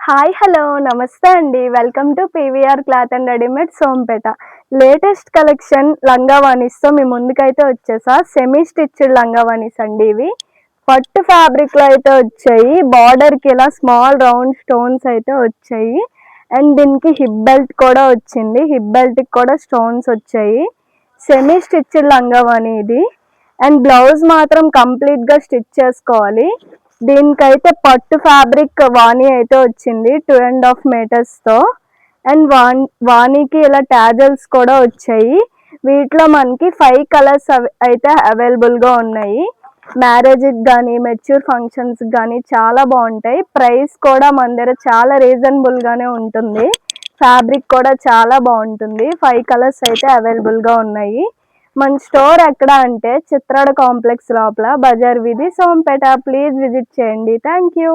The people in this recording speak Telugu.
హాయ్ హలో నమస్తే అండి. Welcome to PVR cloth and readymade Sompeta. Latest collection లంగావాణీస్‌తో మీ ముందుకైతే వచ్చేసా. సెమీ స్టిచ్డ్ లంగావాణీస్ అండి ఇవి. పట్టు ఫ్యాబ్రిక్‌లో అయితే వచ్చాయి. బార్డర్‌కి ఇలా స్మాల్ రౌండ్ స్టోన్స్ అయితే వచ్చాయి. అండ్ దీనికి హిప్ బెల్ట్ కూడా వచ్చింది. హిప్ బెల్ట్‌కి కూడా స్టోన్స్ వచ్చాయి. సెమీ స్టిచ్డ్ లంగావాణి ఇది. అండ్ బ్లౌజ్ మాత్రం కంప్లీట్‌గా స్టిచ్ చేసుకోవాలి. దీనికైతే పట్టు ఫ్యాబ్రిక్ వాణి అయితే వచ్చింది 2.5 మీటర్స్‌తో. అండ్ వాణికి ఇలా టాజల్స్ కూడా వచ్చాయి. వీటిలో మనకి 5 కలర్స్ అయితే అవైలబుల్‌గా ఉన్నాయి. మ్యారేజ్‌కి కానీ మెచ్యూర్ ఫంక్షన్స్‌కి కానీ చాలా బాగుంటాయి. ప్రైస్ కూడా మన దగ్గర చాలా రీజనబుల్‌గానే ఉంటుంది. ఫ్యాబ్రిక్ కూడా చాలా బాగుంటుంది. 5 కలర్స్ అయితే అవైలబుల్‌గా ఉన్నాయి. మన స్టోర్ ఎక్కడ అంటే చిత్రాడ కాంప్లెక్స్ లోపల బజార్ వీధి సోంపేట. ప్లీజ్ విజిట్ చేయండి. Thank you.